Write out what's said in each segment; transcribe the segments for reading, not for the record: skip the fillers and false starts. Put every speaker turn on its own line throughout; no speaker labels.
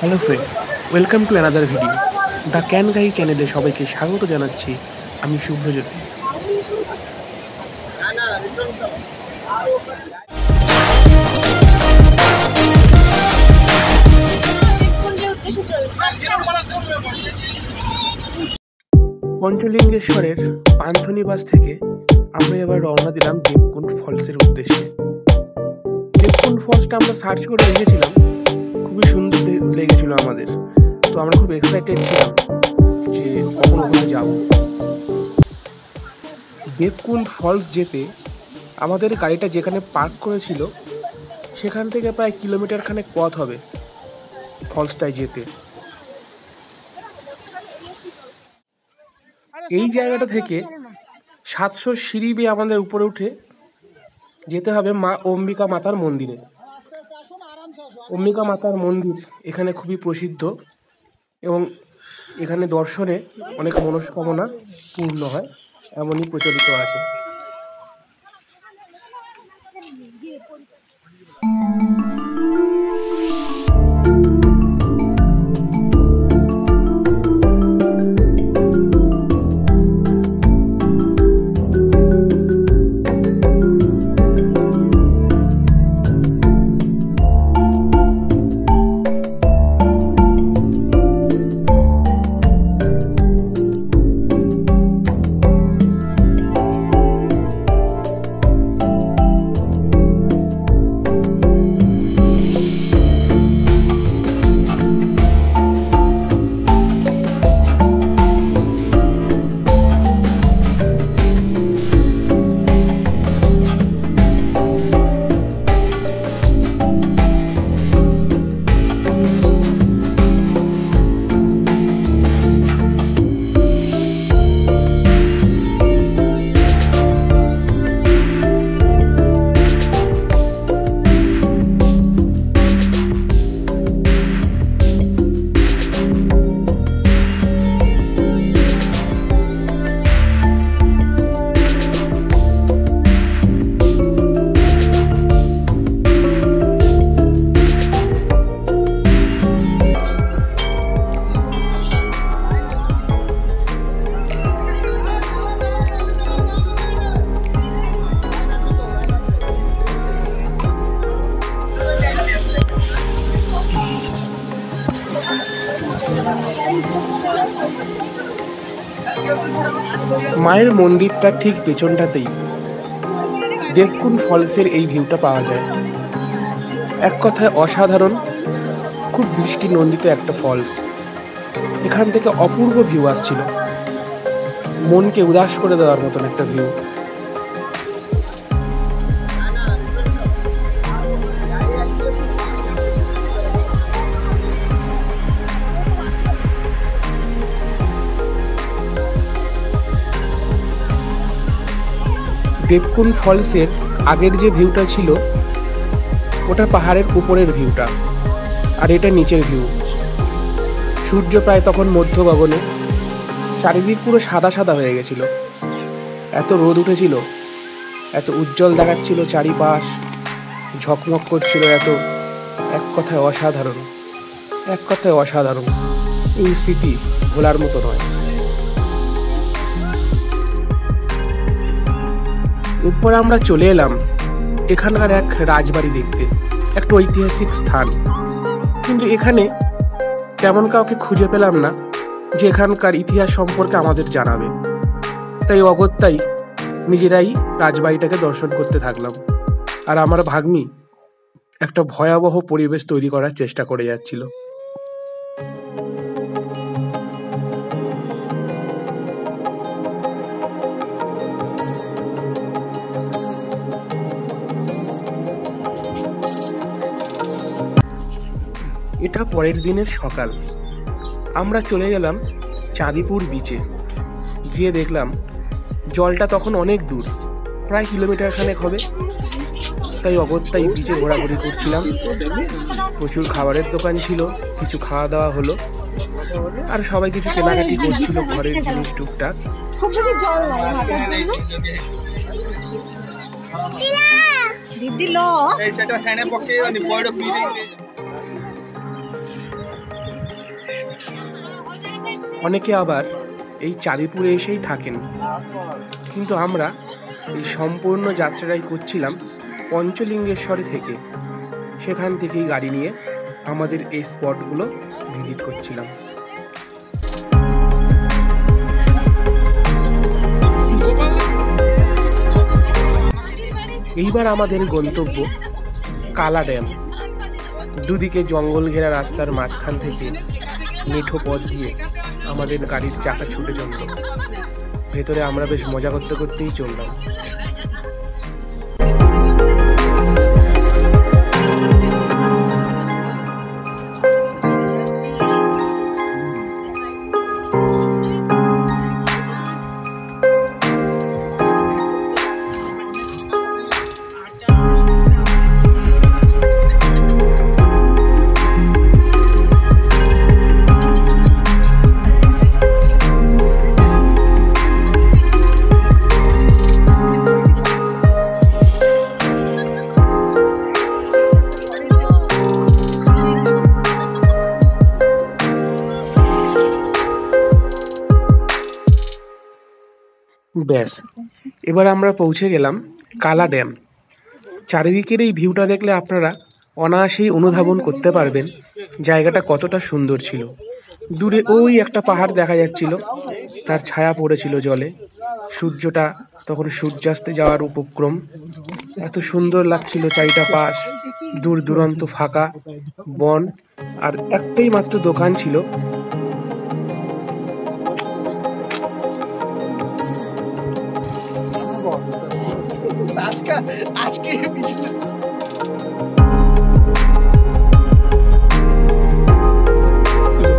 Hello friends, welcome to another video. The can guy চ্যানেলে সবাইকে স্বাগত জানাচ্ছি। আমি শুভ্রজ্যোতি। পঞ্চলিঙ্গেশ্বরের পান্থনিবাস থেকে আমরা এবার রওনা দিলাম দেবকুণ্ড ফলসের উদ্দেশ্যে। দেবকুণ্ড ফলসটা আমরা সার্চ করে দেখেছিলাম, খুবই সুন্দর লেগেছিল আমাদের। তো আমরা খুব এক্সাইটেড ছিলাম যে কখন ওখানে যাব। দেবকুণ্ড ফলস যেতে আমাদের গাড়িটা যেখানে পার্ক করেছিল সেখান থেকে প্রায় কিলোমিটার খানেক পথ হবে ফলসটায় যেতে। এই জায়গাটা থেকে 700 সিঁড়ি বেয়ে আমাদের উপরে উঠে যেতে হবে মা অম্বিকা মাতার মন্দিরে। অম্বিকা মাতার মন্দির এখানে খুবই প্রসিদ্ধ এবং এখানে দর্শনে অনেক মনস্কামনা পূর্ণ হয়, এমনই প্রচলিত আছে। মায়ের মন্দিরটা ঠিক পেছনটাতেই দেবকুণ্ড ফলসের এই ভিউটা পাওয়া যায়। এক কথায় অসাধারণ, খুব দৃষ্টি নন্দিত একটা ফলস। এখান থেকে অপূর্ব ভিউ আসছিল, মনকে উদাস করে দেওয়ার মতন একটা ভিউ। দেবকুণ্ড ফলসের আগের যে ভিউটা ছিল ওটা পাহাড়ের উপরের ভিউটা, আর এটা নিচের ভিউ। সূর্য প্রায় তখন মধ্য গগনে, চারিদিক পুরো সাদা সাদা হয়ে গেছিল, এত রোদ উঠেছিল, এত উজ্জ্বল দেখাচ্ছিল চারিপাশ, ঝকমক করছিল এত। এক কথায় অসাধারণ, এক কথায় অসাধারণ। এই স্মৃতি ভোলার মতো নয়। এরপর আমরা চলে এলাম এখানকার এক রাজবাড়ি দেখতে, একটা ঐতিহাসিক স্থান। কিন্তু এখানে তেমন কাউকে খুঁজে পেলাম না যে এখানকার ইতিহাস সম্পর্কে আমাদের জানাবে। তাই অগত্যাই নিজেরাই রাজবাড়িটাকে দর্শন করতে থাকলাম। আর আমার ভাগ্নি একটা ভয়াবহ পরিবেশ তৈরি করার চেষ্টা করে যাচ্ছিল। এটা পরের দিনের সকাল। আমরা চলে গেলাম চাঁদিপুর বিচে। গিয়ে দেখলাম জলটা তখন অনেক দূর, প্রায় কিলোমিটার খানেক হবে। তাই অগত্যাই বিচে ঘোরাঘুরি করছিলাম। প্রচুর খাবারের দোকান ছিল, কিছু খাওয়া দাওয়া হলো, আর সবাই কিছু কেনাকাটি করছিল ঘরের জিনিস টুকটাক। অনেকে আবার এই চাঁদিপুরে এসেই থাকেন, কিন্তু আমরা এই সম্পূর্ণ যাত্রাটাই করছিলাম পঞ্চলিঙ্গেশ্বরে থেকে। সেখান থেকেই গাড়ি নিয়ে আমাদের এই স্পটগুলো ভিজিট করছিলাম। এইবার আমাদের গন্তব্য কালা ড্যাম। দুদিকে জঙ্গল ঘেরা রাস্তার মাঝখান থেকে মেঠো পথ দিয়ে আমাদের গাড়ির চাকা ছুটে চলল। ভেতরে আমরা বেশ মজা করতে করতেই চললাম। ব্যাস, এবার আমরা পৌঁছে গেলাম কালা ড্যাম। চারিদিকের এই ভিউটা দেখলে আপনারা অনায়াসেই অনুধাবন করতে পারবেন জায়গাটা কতটা সুন্দর ছিল। দূরে ওই একটা পাহাড় দেখা যাচ্ছিল, তার ছায়া পড়েছিল জলে। সূর্যটা তখন সূর্যাস্তে যাওয়ার উপক্রম। এত সুন্দর লাগছিল চারিটা পাশ, দূর দূরান্ত ফাঁকা বন, আর একটাই মাত্র দোকান ছিল।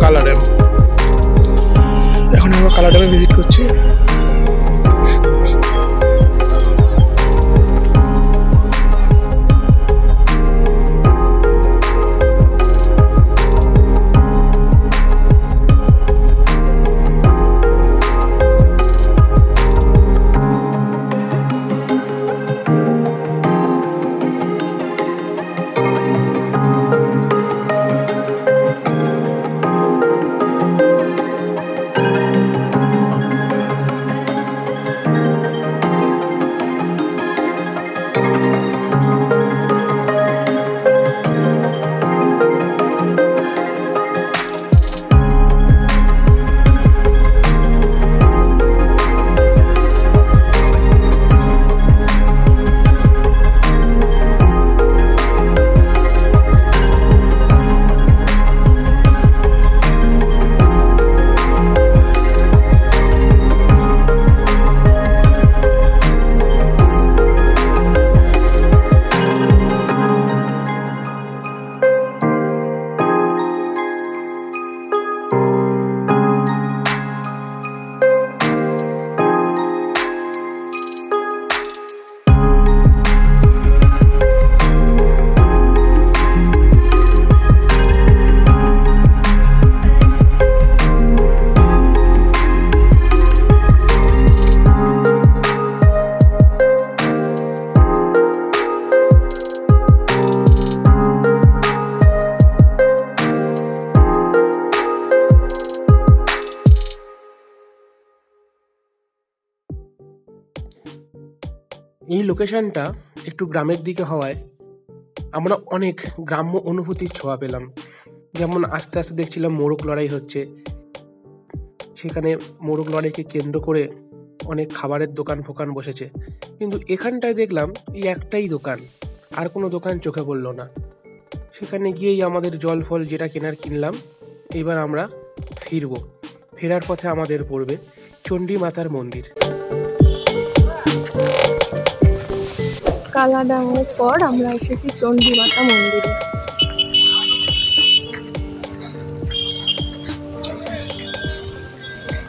কালা ড্যাম, এখন আমরা কালা ড্যামে ভিজিট করছি। এই লোকেশনটা একটু গ্রামের দিকে হওয়ায় আমরা অনেক গ্রাম্য অনুভূতির ছোঁয়া পেলাম। যেমন আস্তে আস্তে দেখছিলাম মোরগ লড়াই হচ্ছে, সেখানে মোরগ লড়াইকে কেন্দ্র করে অনেক খাবারের দোকান ফোকান বসেছে, কিন্তু এখানটায় দেখলাম এই একটাই দোকান, আর কোনো দোকান চোখে পড়লো না। সেখানে গিয়েই আমাদের জল ফল যেটা কেনার কিনলাম। এবার আমরা ফিরবো। ফেরার পথে আমাদের পড়বে চণ্ডী মাতার মন্দির।
কালা ড্যামের পর আমরা এসেছি চণ্ডী মাতা মন্দিরে।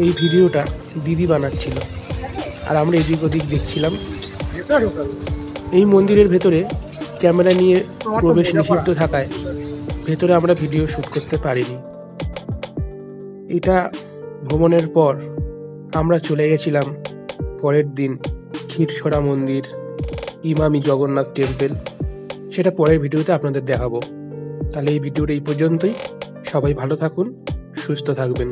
এই ভিডিওটা দিদি বানাচ্ছিল আর আমরা এদিক ওদিক দেখছিলাম। এই মন্দিরের ভেতরে ক্যামেরা নিয়ে প্রবেশ নিষিদ্ধ থাকায় ভেতরে আমরা ভিডিও শ্যুট করতে পারিনি। এটা ভ্রমণের পর আমরা চলে গেছিলাম পরের দিন ক্ষীরছড়া মন্দির, ইমামি জগন্নাথ টেম্পল। সেটা পরের ভিডিওতে আপনাদের দেখাবো। তাহলে এই ভিডিওটা এই পর্যন্তই। সবাই ভালো থাকুন, সুস্থ থাকবেন।